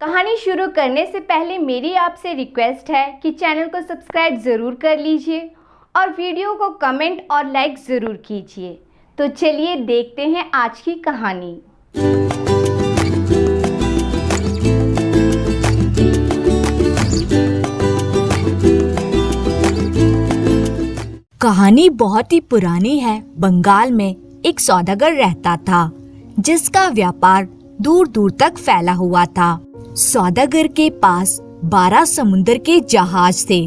कहानी शुरू करने से पहले मेरी आपसे रिक्वेस्ट है कि चैनल को सब्सक्राइब ज़रूर कर लीजिए और वीडियो को कमेंट और लाइक ज़रूर कीजिए। तो चलिए देखते हैं आज की कहानी। कहानी बहुत ही पुरानी है। बंगाल में एक सौदागर रहता था जिसका व्यापार दूर दूर तक फैला हुआ था। सौदागर के पास 12 समुद्र के जहाज थे।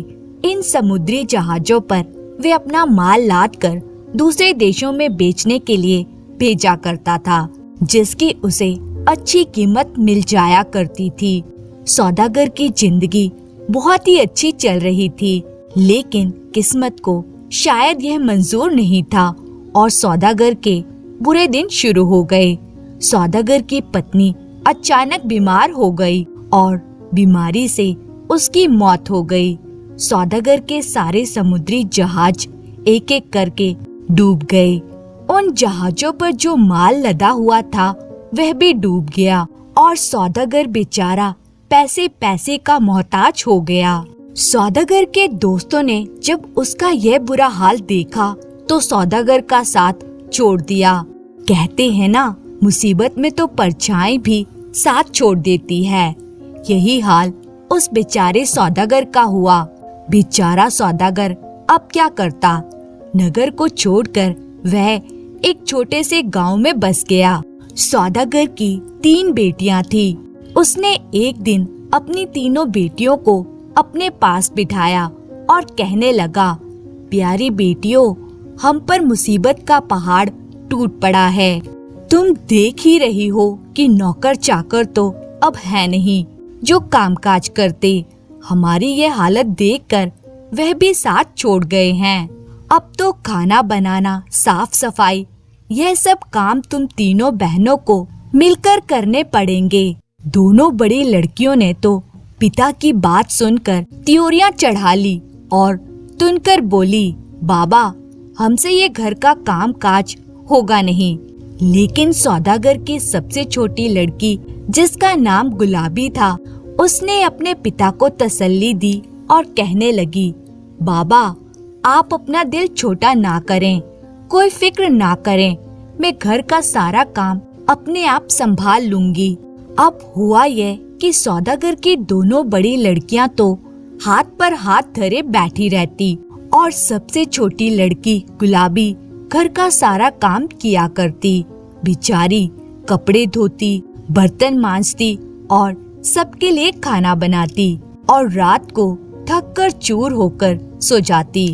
इन समुद्री जहाजों पर वे अपना माल लाद कर दूसरे देशों में बेचने के लिए भेजा करता था, जिसकी उसे अच्छी कीमत मिल जाया करती थी। सौदागर की जिंदगी बहुत ही अच्छी चल रही थी, लेकिन किस्मत को शायद यह मंजूर नहीं था और सौदागर के बुरे दिन शुरू हो गए। सौदागर की पत्नी अचानक बीमार हो गई और बीमारी से उसकी मौत हो गई। सौदागर के सारे समुद्री जहाज एक एक करके डूब गए। उन जहाजों पर जो माल लदा हुआ था वह भी डूब गया और सौदागर बेचारा पैसे पैसे का मोहताज हो गया। सौदागर के दोस्तों ने जब उसका यह बुरा हाल देखा तो सौदागर का साथ छोड़ दिया। कहते हैं ना, मुसीबत में तो परछाई भी साथ छोड़ देती है। यही हाल उस बेचारे सौदागर का हुआ। बेचारा सौदागर अब क्या करता। नगर को छोड़कर वह एक छोटे से गांव में बस गया। सौदागर की 3 बेटियां थी। उसने एक दिन अपनी तीनों बेटियों को अपने पास बिठाया और कहने लगा, प्यारी बेटियों, हम पर मुसीबत का पहाड़ टूट पड़ा है। तुम देख ही रही हो कि नौकर चाकर तो अब है नहीं जो कामकाज करते। हमारी ये हालत देखकर वह भी साथ छोड़ गए हैं। अब तो खाना बनाना, साफ सफाई, यह सब काम तुम तीनों बहनों को मिलकर करने पड़ेंगे। दोनों बड़ी लड़कियों ने तो पिता की बात सुनकर त्योरियां चढ़ा ली और तुनकर बोली, बाबा, हमसे ये घर का काम काज होगा नहीं। लेकिन सौदागर की सबसे छोटी लड़की, जिसका नाम गुलाबी था, उसने अपने पिता को तसल्ली दी और कहने लगी, बाबा, आप अपना दिल छोटा ना करें, कोई फिक्र ना करें, मैं घर का सारा काम अपने आप संभाल लूंगी। अब हुआ यह कि सौदागर की दोनों बड़ी लड़कियां तो हाथ पर हाथ धरे बैठी रहती और सबसे छोटी लड़की गुलाबी घर का सारा काम किया करती। बेचारी कपड़े धोती, बर्तन मांजती और सबके लिए खाना बनाती और रात को थक कर चूर होकर सो जाती।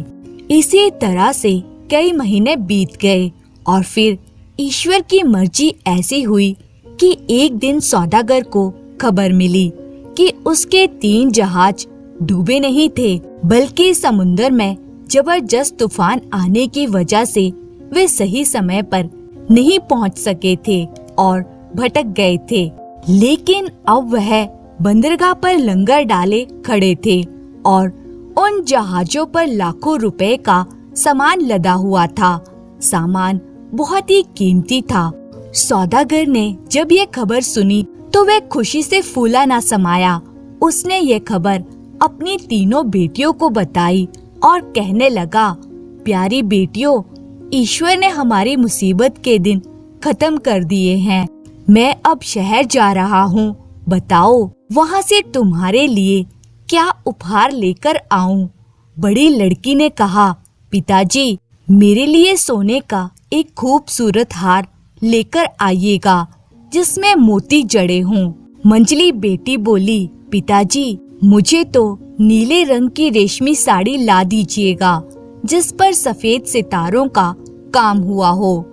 इसी तरह से कई महीने बीत गए और फिर ईश्वर की मर्जी ऐसी हुई कि एक दिन सौदागर को खबर मिली कि उसके 3 जहाज डूबे नहीं थे, बल्कि समुद्र में जबरदस्त तूफान आने की वजह से वे सही समय पर नहीं पहुंच सके थे और भटक गए थे। लेकिन अब वह बंदरगाह पर लंगर डाले खड़े थे और उन जहाजों पर लाखों रुपए का सामान लदा हुआ था। सामान बहुत ही कीमती था। सौदागर ने जब ये खबर सुनी तो वह खुशी से फूला ना समाया। उसने ये खबर अपनी तीनों बेटियों को बताई और कहने लगा, प्यारी बेटियों, ईश्वर ने हमारी मुसीबत के दिन खत्म कर दिए हैं। मैं अब शहर जा रहा हूँ। बताओ वहाँ से तुम्हारे लिए क्या उपहार लेकर आऊं? बड़ी लड़की ने कहा, पिताजी, मेरे लिए सोने का एक खूबसूरत हार लेकर आइएगा जिसमें मोती जड़े हों। मंजली बेटी बोली, पिताजी, मुझे तो नीले रंग की रेशमी साड़ी ला दीजिएगा जिस पर सफेद सितारों का काम हुआ हो।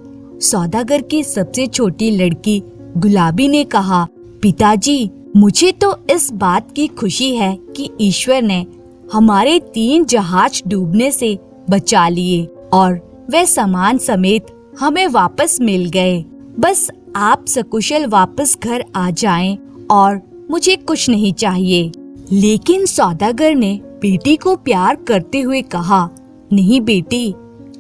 सौदागर की सबसे छोटी लड़की गुलाबी ने कहा, पिताजी, मुझे तो इस बात की खुशी है कि ईश्वर ने हमारे 3 जहाज डूबने से बचा लिए और वे सामान समेत हमें वापस मिल गए। बस आप सकुशल वापस घर आ जाएं और मुझे कुछ नहीं चाहिए। लेकिन सौदागर ने बेटी को प्यार करते हुए कहा, नहीं बेटी,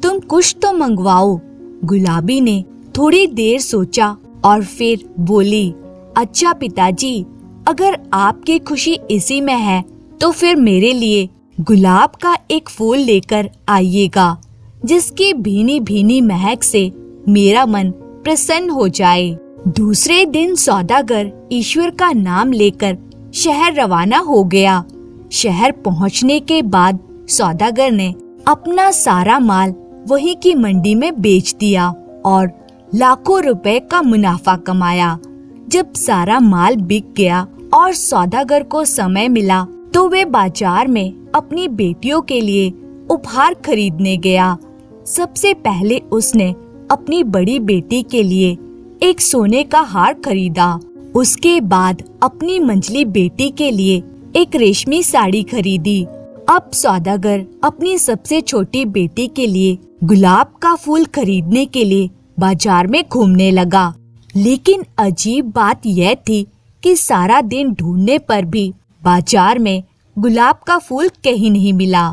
तुम कुछ तो मंगवाओ। गुलाबी ने थोड़ी देर सोचा और फिर बोली, अच्छा पिताजी, अगर आपकी खुशी इसी में है तो फिर मेरे लिए गुलाब का एक फूल लेकर आइएगा, जिसकी भीनी भीनी महक से मेरा मन प्रसन्न हो जाए। दूसरे दिन सौदागर ईश्वर का नाम लेकर शहर रवाना हो गया। शहर पहुंचने के बाद सौदागर ने अपना सारा माल वहीं की मंडी में बेच दिया और लाखों रुपए का मुनाफा कमाया। जब सारा माल बिक गया और सौदागर को समय मिला तो वे बाजार में अपनी बेटियों के लिए उपहार खरीदने गया। सबसे पहले उसने अपनी बड़ी बेटी के लिए एक सोने का हार खरीदा। उसके बाद अपनी मंझली बेटी के लिए एक रेशमी साड़ी खरीदी। अब सौदागर अपनी सबसे छोटी बेटी के लिए गुलाब का फूल खरीदने के लिए बाजार में घूमने लगा। लेकिन अजीब बात यह थी कि सारा दिन ढूंढने पर भी बाजार में गुलाब का फूल कहीं नहीं मिला।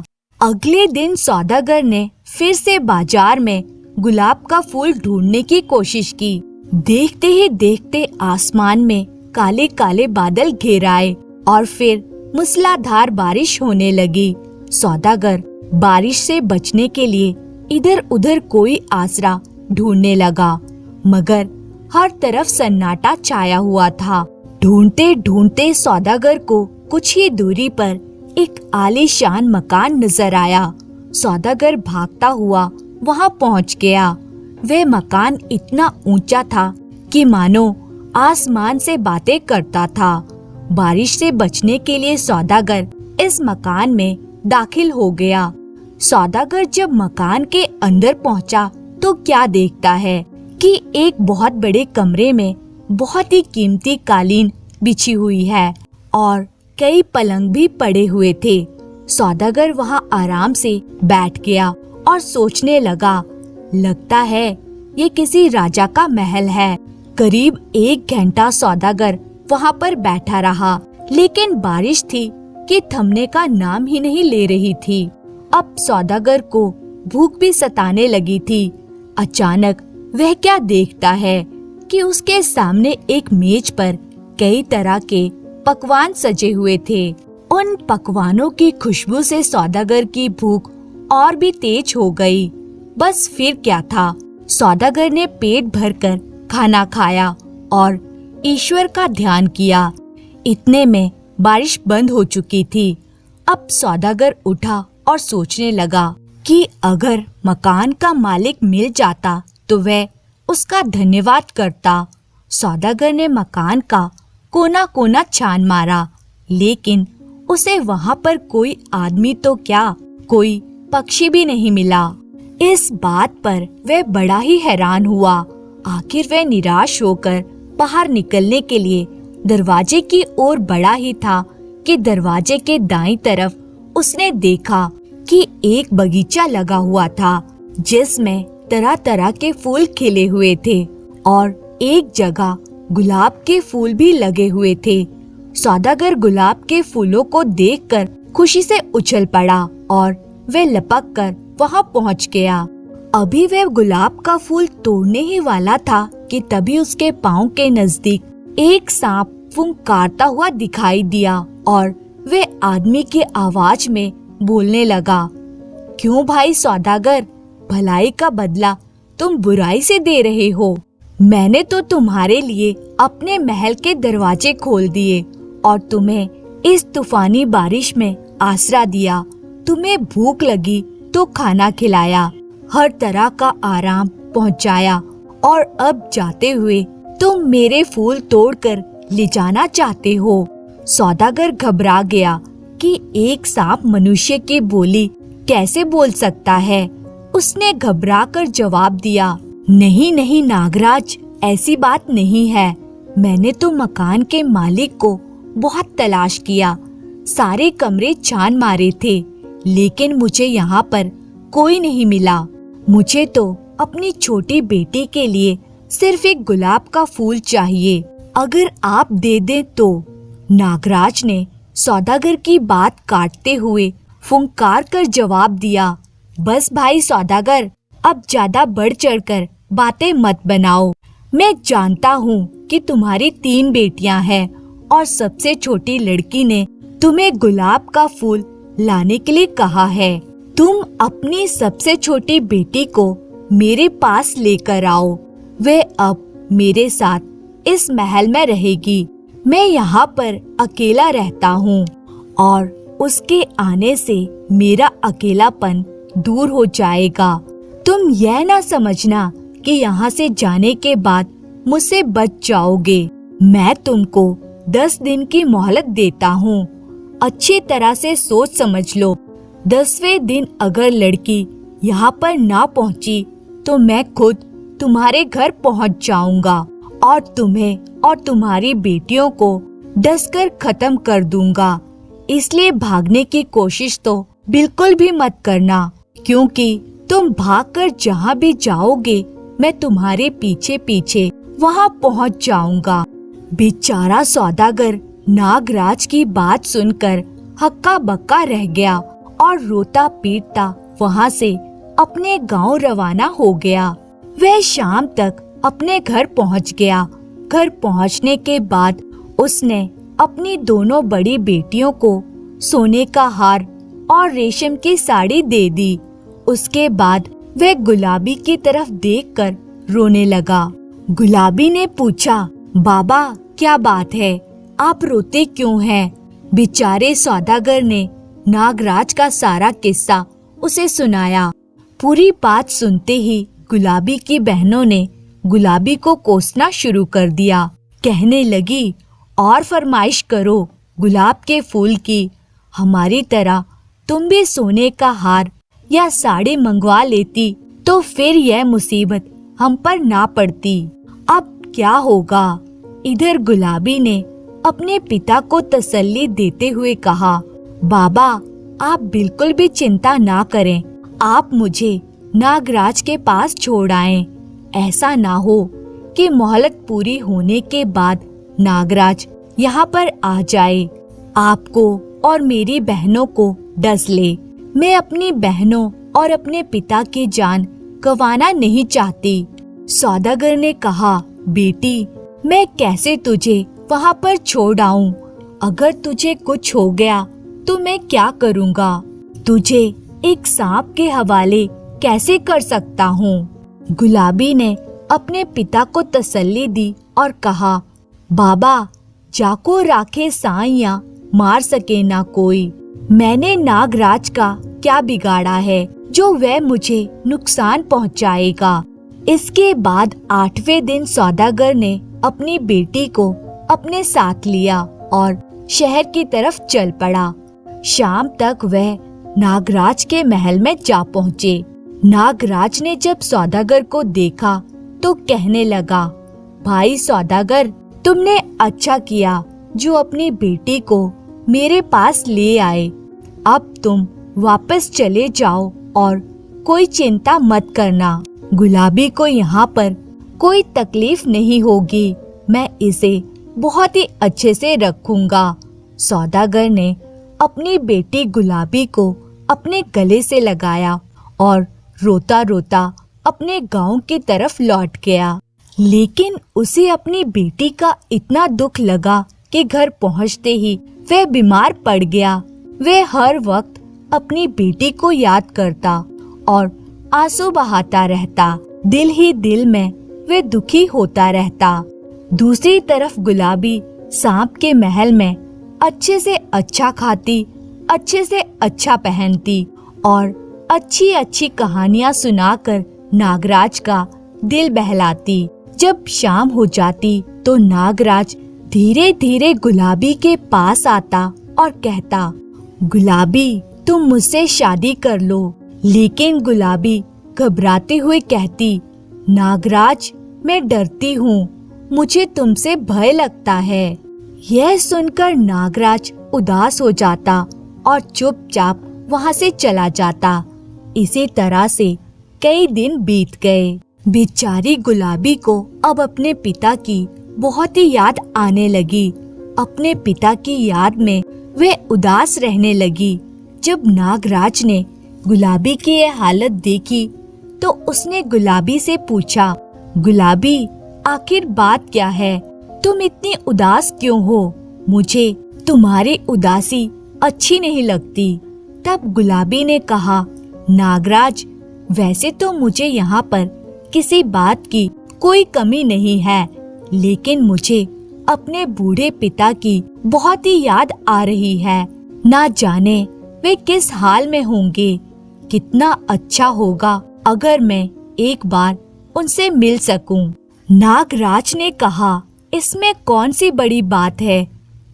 अगले दिन सौदागर ने फिर से बाजार में गुलाब का फूल ढूंढने की कोशिश की। देखते ही देखते आसमान में काले काले बादल घेर आए और फिर मूसलाधार बारिश होने लगी। सौदागर बारिश से बचने के लिए इधर उधर कोई आसरा ढूंढने लगा, मगर हर तरफ सन्नाटा छाया हुआ था। ढूंढते ढूंढते सौदागर को कुछ ही दूरी पर एक आलीशान मकान नजर आया। सौदागर भागता हुआ वहां पहुंच गया। वह मकान इतना ऊंचा था कि मानो आसमान से बातें करता था। बारिश से बचने के लिए सौदागर इस मकान में दाखिल हो गया। सौदागर जब मकान के अंदर पहुंचा तो क्या देखता है कि एक बहुत बड़े कमरे में बहुत ही कीमती कालीन बिछी हुई है और कई पलंग भी पड़े हुए थे। सौदागर वहां आराम से बैठ गया और सोचने लगा, लगता है ये किसी राजा का महल है। करीब 1 घंटा सौदागर वहां पर बैठा रहा, लेकिन बारिश थी कि थमने का नाम ही नहीं ले रही थी। अब सौदागर को भूख भी सताने लगी थी। अचानक वह क्या देखता है कि उसके सामने एक मेज पर कई तरह के पकवान सजे हुए थे। उन पकवानों की खुशबू से सौदागर की भूख और भी तेज हो गई। बस फिर क्या था, सौदागर ने पेट भरकर खाना खाया और ईश्वर का ध्यान किया। इतने में बारिश बंद हो चुकी थी। अब सौदागर उठा और सोचने लगा कि अगर मकान का मालिक मिल जाता तो वह उसका धन्यवाद करता। सौदागर ने मकान का कोना कोना छान मारा, लेकिन उसे वहां पर कोई आदमी तो क्या, कोई पक्षी भी नहीं मिला। इस बात पर वह बड़ा ही हैरान हुआ। आखिर वह निराश होकर बाहर निकलने के लिए दरवाजे की ओर बढ़ा ही था कि दरवाजे के दाईं तरफ उसने देखा कि एक बगीचा लगा हुआ था, जिसमें तरह तरह के फूल खिले हुए थे और एक जगह गुलाब के फूल भी लगे हुए थे। सौदागर गुलाब के फूलों को देखकर खुशी से उछल पड़ा और वह लपक कर वहां पहुंच गया। अभी वह गुलाब का फूल तोड़ने ही वाला था कि तभी उसके पांव के नजदीक एक सांप फुंकारता हुआ दिखाई दिया और वह आदमी की आवाज में बोलने लगा, क्यों भाई सौदागर, भलाई का बदला तुम बुराई से दे रहे हो। मैंने तो तुम्हारे लिए अपने महल के दरवाजे खोल दिए और तुम्हें इस तूफानी बारिश में आसरा दिया। तुम्हें भूख लगी तो खाना खिलाया, हर तरह का आराम पहुंचाया और अब जाते हुए तुम मेरे फूल तोड़कर ले जाना चाहते हो। सौदागर घबरा गया कि एक सांप मनुष्य की बोली कैसे बोल सकता है। उसने घबराकर जवाब दिया, नहीं नहीं नागराज, ऐसी बात नहीं है। मैंने तो मकान के मालिक को बहुत तलाश किया, सारे कमरे छान मारे थे, लेकिन मुझे यहाँ पर कोई नहीं मिला। मुझे तो अपनी छोटी बेटी के लिए सिर्फ एक गुलाब का फूल चाहिए, अगर आप दे दें तो। नागराज ने सौदागर की बात काटते हुए फुंकार कर जवाब दिया, बस भाई सौदागर, अब ज्यादा बढ़ चढ़कर बातें मत बनाओ। मैं जानता हूँ कि तुम्हारी 3 बेटियां हैं और सबसे छोटी लड़की ने तुम्हें गुलाब का फूल लाने के लिए कहा है। तुम अपनी सबसे छोटी बेटी को मेरे पास लेकर आओ। वे अब मेरे साथ इस महल में रहेगी। मैं यहाँ पर अकेला रहता हूँ और उसके आने से मेरा अकेलापन दूर हो जाएगा। तुम यह ना समझना कि यहाँ से जाने के बाद मुझसे बच जाओगे। मैं तुमको 10 दिन की मोहलत देता हूँ। अच्छी तरह से सोच समझ लो। 10वें दिन अगर लड़की यहाँ पर ना पहुँची तो मैं खुद तुम्हारे घर पहुँच जाऊंगा और तुम्हें और तुम्हारी बेटियों को डसकर खत्म कर दूंगा। इसलिए भागने की कोशिश तो बिल्कुल भी मत करना, क्योंकि तुम भागकर जहाँ भी जाओगे मैं तुम्हारे पीछे पीछे वहाँ पहुँच जाऊंगा। बेचारा सौदागर नागराज की बात सुनकर हक्का बक्का रह गया और रोता पीटता वहाँ से अपने गांव रवाना हो गया। वह शाम तक अपने घर पहुँच गया। घर पहुँचने के बाद उसने अपनी दोनों बड़ी बेटियों को सोने का हार और रेशम की साड़ी दे दी। उसके बाद वह गुलाबी की तरफ देखकर रोने लगा। गुलाबी ने पूछा, बाबा क्या बात है, आप रोते क्यों हैं? बेचारे सौदागर ने नागराज का सारा किस्सा उसे सुनाया। पूरी बात सुनते ही गुलाबी की बहनों ने गुलाबी को कोसना शुरू कर दिया। कहने लगी, और फरमाइश करो गुलाब के फूल की। हमारी तरह तुम भी सोने का हार या साड़ी मंगवा लेती तो फिर यह मुसीबत हम पर ना पड़ती। अब क्या होगा? इधर गुलाबी ने अपने पिता को तसल्ली देते हुए कहा, बाबा आप बिल्कुल भी चिंता ना करें। आप मुझे नागराज के पास छोड़ आएं। ऐसा ना हो कि मोहलत पूरी होने के बाद नागराज यहाँ पर आ जाए, आपको और मेरी बहनों को डस ले। मैं अपनी बहनों और अपने पिता की जान गंवाना नहीं चाहती। सौदागर ने कहा, बेटी मैं कैसे तुझे वहाँ पर छोड़ आऊं? अगर तुझे कुछ हो गया तो मैं क्या करूँगा? तुझे एक सांप के हवाले कैसे कर सकता हूँ? गुलाबी ने अपने पिता को तसल्ली दी और कहा, बाबा जाको राखे साइयां मार सके ना कोई। मैंने नागराज का क्या बिगाड़ा है जो वह मुझे नुकसान पहुंचाएगा। इसके बाद 8वें दिन सौदागर ने अपनी बेटी को अपने साथ लिया और शहर की तरफ चल पड़ा। शाम तक वह नागराज के महल में जा पहुँचे। नागराज ने जब सौदागर को देखा तो कहने लगा, भाई सौदागर तुमने अच्छा किया जो अपनी बेटी को मेरे पास ले आए। अब तुम वापस चले जाओ और कोई चिंता मत करना। गुलाबी को यहाँ पर कोई तकलीफ नहीं होगी। मैं इसे बहुत ही अच्छे से रखूंगा। सौदागर ने अपनी बेटी गुलाबी को अपने गले से लगाया और रोता रोता अपने गांव की तरफ लौट गया। लेकिन उसे अपनी बेटी का इतना दुख लगा कि घर पहुंचते ही वह बीमार पड़ गया। वह हर वक्त अपनी बेटी को याद करता और आंसू बहाता रहता। दिल ही दिल में वह दुखी होता रहता। दूसरी तरफ गुलाबी सांप के महल में अच्छे से अच्छा खाती, अच्छे से अच्छा पहनती और अच्छी अच्छी कहानियाँ सुनाकर नागराज का दिल बहलाती। जब शाम हो जाती तो नागराज धीरे धीरे गुलाबी के पास आता और कहता, गुलाबी तुम मुझसे शादी कर लो। लेकिन गुलाबी घबराते हुए कहती, नागराज मैं डरती हूँ, मुझे तुमसे भय लगता है। यह सुनकर नागराज उदास हो जाता और चुपचाप वहाँ से चला जाता। इसी तरह से कई दिन बीत गए। बेचारी गुलाबी को अब अपने पिता की बहुत ही याद आने लगी। अपने पिता की याद में वे उदास रहने लगी। जब नागराज ने गुलाबी की यह हालत देखी तो उसने गुलाबी से पूछा, गुलाबी आखिर बात क्या है? तुम इतनी उदास क्यों हो? मुझे तुम्हारी उदासी अच्छी नहीं लगती। तब गुलाबी ने कहा, नागराज, वैसे तो मुझे यहाँ पर किसी बात की कोई कमी नहीं है, लेकिन मुझे अपने बूढ़े पिता की बहुत ही याद आ रही है। ना जाने वे किस हाल में होंगे। कितना अच्छा होगा अगर मैं एक बार उनसे मिल सकूं। नागराज ने कहा, इसमें कौन सी बड़ी बात है?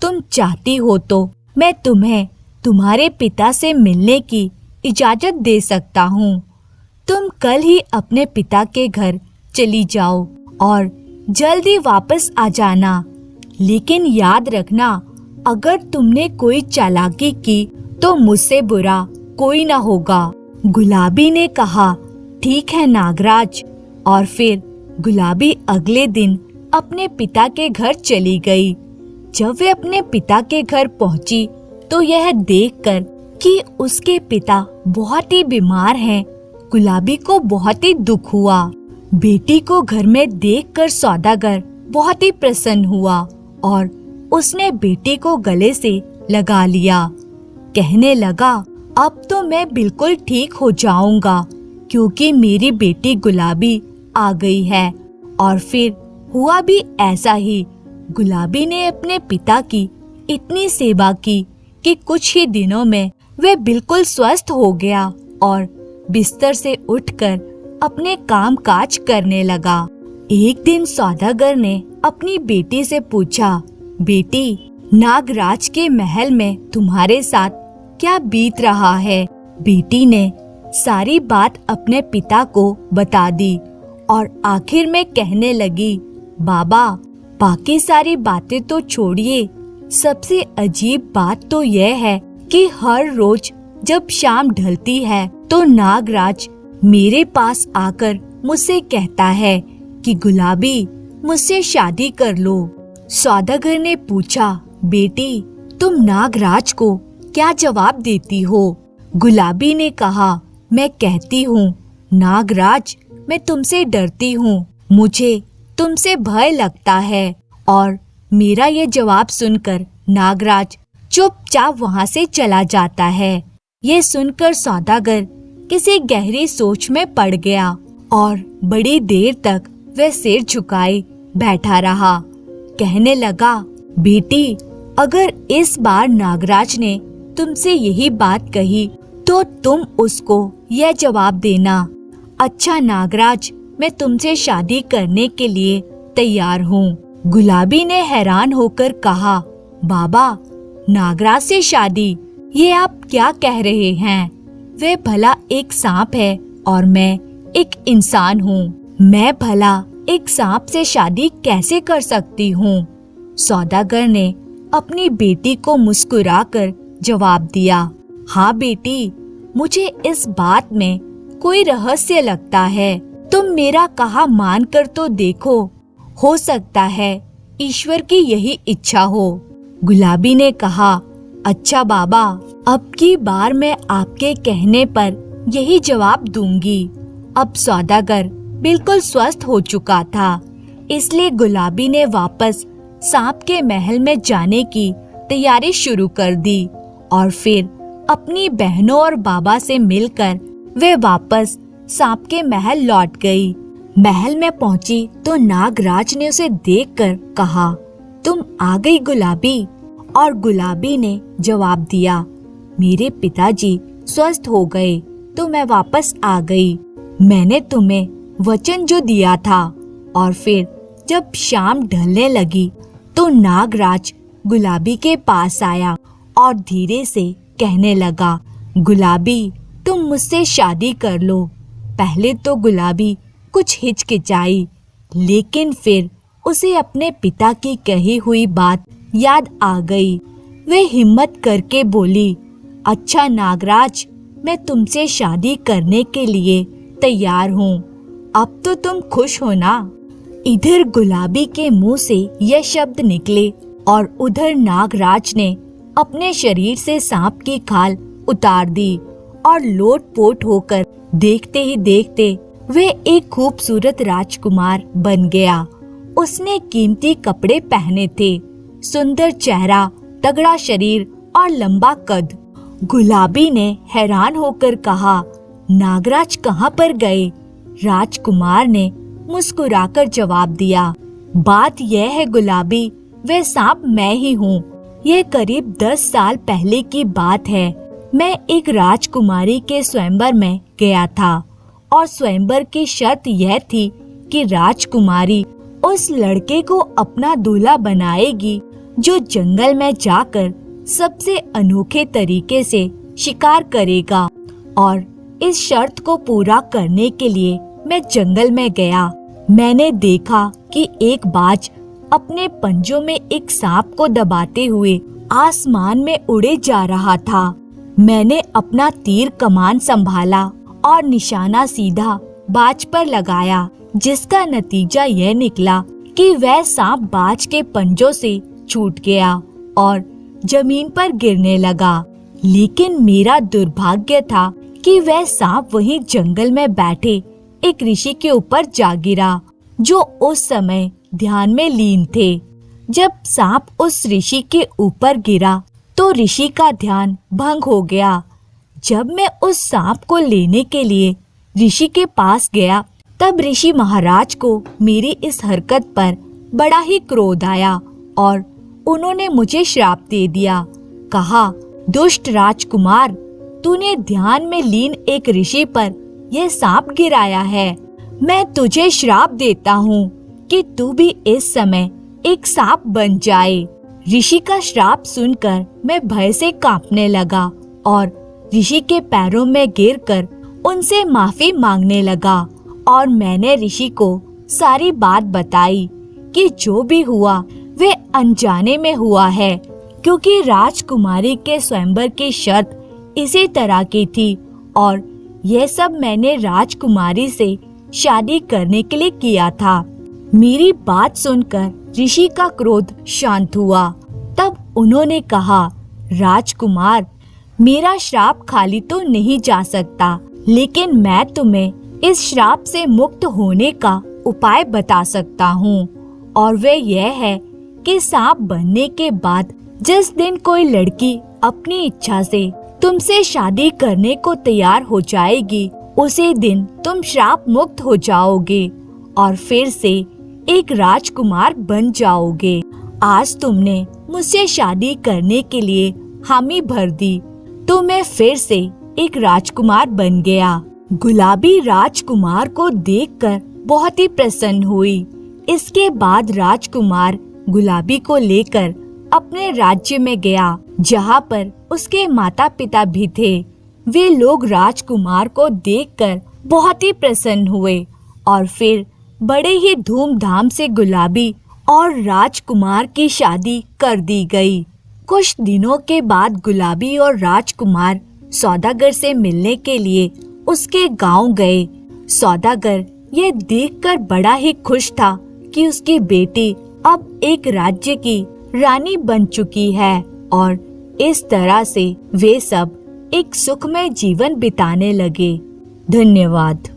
तुम चाहती हो तो मैं तुम्हें तुम्हारे पिता से मिलने की इजाजत दे सकता हूँ। तुम कल ही अपने पिता के घर चली जाओ और जल्दी वापस आ जाना। लेकिन याद रखना, अगर तुमने कोई चालाकी की तो मुझसे बुरा कोई ना होगा। गुलाबी ने कहा, ठीक है नागराज। और फिर गुलाबी अगले दिन अपने पिता के घर चली गई। जब वे अपने पिता के घर पहुंची तो यह देखकर कि उसके पिता बहुत ही बीमार हैं, गुलाबी को बहुत ही दुख हुआ। बेटी को घर में देखकर सौदागर बहुत ही प्रसन्न हुआ और उसने बेटी को गले से लगा लिया। कहने लगा, अब तो मैं बिल्कुल ठीक हो जाऊंगा, क्योंकि मेरी बेटी गुलाबी आ गई है। और फिर हुआ भी ऐसा ही। गुलाबी ने अपने पिता की इतनी सेवा की कि कुछ ही दिनों में वह बिल्कुल स्वस्थ हो गया और बिस्तर से उठकर अपने काम काज करने लगा। एक दिन सौदागर ने अपनी बेटी से पूछा, बेटी, नागराज के महल में तुम्हारे साथ क्या बीत रहा है? बेटी ने सारी बात अपने पिता को बता दी और आखिर में कहने लगी, बाबा, बाकी सारी बातें तो छोड़िए, सबसे अजीब बात तो यह है कि हर रोज जब शाम ढलती है तो नागराज मेरे पास आकर मुझसे कहता है कि गुलाबी, मुझसे शादी कर लो। सौदागर ने पूछा, बेटी, तुम नागराज को क्या जवाब देती हो? गुलाबी ने कहा, मैं कहती हूँ, नागराज, मैं तुमसे डरती हूँ, मुझे तुमसे भय लगता है। और मेरा ये जवाब सुनकर नागराज चुपचाप वहाँ से चला जाता है। ये सुनकर सौदागर किसी गहरी सोच में पड़ गया और बड़ी देर तक वह सिर झुकाए बैठा रहा। कहने लगा, बेटी, अगर इस बार नागराज ने तुमसे यही बात कही तो तुम उसको यह जवाब देना, अच्छा नागराज, मैं तुमसे शादी करने के लिए तैयार हूँ। गुलाबी ने हैरान होकर कहा, बाबा, नागराज से शादी? ये आप क्या कह रहे हैं? वह भला एक सांप है और मैं एक इंसान हूँ। मैं भला एक सांप से शादी कैसे कर सकती हूँ? सौदागर ने अपनी बेटी को मुस्कुराकर जवाब दिया, हाँ बेटी, मुझे इस बात में कोई रहस्य लगता है। तुम मेरा कहा मान कर तो देखो, हो सकता है ईश्वर की यही इच्छा हो। गुलाबी ने कहा, अच्छा बाबा, अब की बार मैं आपके कहने पर यही जवाब दूंगी। अब सौदागर बिल्कुल स्वस्थ हो चुका था, इसलिए गुलाबी ने वापस सांप के महल में जाने की तैयारी शुरू कर दी और फिर अपनी बहनों और बाबा से मिलकर वे वापस सांप के महल लौट गई। महल में पहुंची तो नागराज ने उसे देखकर कहा, तुम आ गई गुलाबी? और गुलाबी ने जवाब दिया, मेरे पिताजी स्वस्थ हो गए तो मैं वापस आ गई। मैंने तुम्हें वचन जो दिया था। और फिर जब शाम ढलने लगी तो नागराज गुलाबी के पास आया और धीरे से कहने लगा, गुलाबी, तुम मुझसे शादी कर लो। पहले तो गुलाबी कुछ हिचकिचाई, लेकिन फिर उसे अपने पिता की कही हुई बात याद आ गई। वे हिम्मत करके बोली, अच्छा नागराज, मैं तुमसे शादी करने के लिए तैयार हूँ। अब तो तुम खुश हो ना? इधर गुलाबी के मुंह से यह शब्द निकले और उधर नागराज ने अपने शरीर से सांप की खाल उतार दी और लोटपोट होकर देखते ही देखते वे एक खूबसूरत राजकुमार बन गया। उसने कीमती कपड़े पहने थे, सुंदर चेहरा, तगड़ा शरीर और लंबा कद। गुलाबी ने हैरान होकर कहा, नागराज कहाँ पर गए? राजकुमार ने मुस्कुराकर जवाब दिया, बात यह है गुलाबी, वह सांप मैं ही हूँ। यह करीब 10 साल पहले की बात है। मैं एक राजकुमारी के स्वयंवर में गया था और स्वयंवर की शर्त यह थी कि राजकुमारी उस लड़के को अपना दूल्हा बनाएगी जो जंगल में जाकर सबसे अनोखे तरीके से शिकार करेगा। और इस शर्त को पूरा करने के लिए मैं जंगल में गया। मैंने देखा कि एक बाज अपने पंजों में एक सांप को दबाते हुए आसमान में उड़े जा रहा था। मैंने अपना तीर कमान संभाला और निशाना सीधा बाज पर लगाया, जिसका नतीजा यह निकला कि वह सांप बाज के पंजों से छूट गया और जमीन पर गिरने लगा। लेकिन मेरा दुर्भाग्य था कि वह सांप वहीं जंगल में बैठे एक ऋषि के ऊपर जा गिरा, जो उस समय ध्यान में लीन थे। जब सांप उस ऋषि के ऊपर गिरा तो ऋषि का ध्यान भंग हो गया। जब मैं उस सांप को लेने के लिए ऋषि के पास गया, तब ऋषि महाराज को मेरी इस हरकत पर बड़ा ही क्रोध आया और उन्होंने मुझे श्राप दे दिया। कहा, दुष्ट राजकुमार, तूने ध्यान में लीन एक ऋषि पर यह सांप गिराया है। मैं तुझे श्राप देता हूँ कि तू भी इस समय एक सांप बन जाए। ऋषि का श्राप सुनकर मैं भय से कांपने लगा और ऋषि के पैरों में गिरकर उनसे माफी मांगने लगा। और मैंने ऋषि को सारी बात बताई कि जो भी हुआ वे अनजाने में हुआ है, क्योंकि राजकुमारी के स्वयंवर की शर्त इसी तरह की थी और यह सब मैंने राजकुमारी से शादी करने के लिए किया था। मेरी बात सुनकर ऋषि का क्रोध शांत हुआ। तब उन्होंने कहा, राजकुमार, मेरा श्राप खाली तो नहीं जा सकता, लेकिन मैं तुम्हें इस श्राप से मुक्त होने का उपाय बता सकता हूँ। और वह यह है कि सांप बनने के बाद जिस दिन कोई लड़की अपनी इच्छा से तुमसे शादी करने को तैयार हो जाएगी, उसी दिन तुम श्राप मुक्त हो जाओगे और फिर से एक राजकुमार बन जाओगे। आज तुमने मुझसे शादी करने के लिए हामी भर दी, तो मैं फिर से एक राजकुमार बन गया। गुलाबी राजकुमार को देखकर बहुत ही प्रसन्न हुई। इसके बाद राजकुमार गुलाबी को लेकर अपने राज्य में गया, जहाँ पर उसके माता पिता भी थे। वे लोग राजकुमार को देखकर बहुत ही प्रसन्न हुए और फिर बड़े ही धूमधाम से गुलाबी और राजकुमार की शादी कर दी गई। कुछ दिनों के बाद गुलाबी और राजकुमार सौदागर से मिलने के लिए उसके गांव गए। सौदागर यह देखकर बड़ा ही खुश था कि उसकी बेटी अब एक राज्य की रानी बन चुकी है और इस तरह से वे सब एक सुखमय जीवन बिताने लगे। धन्यवाद।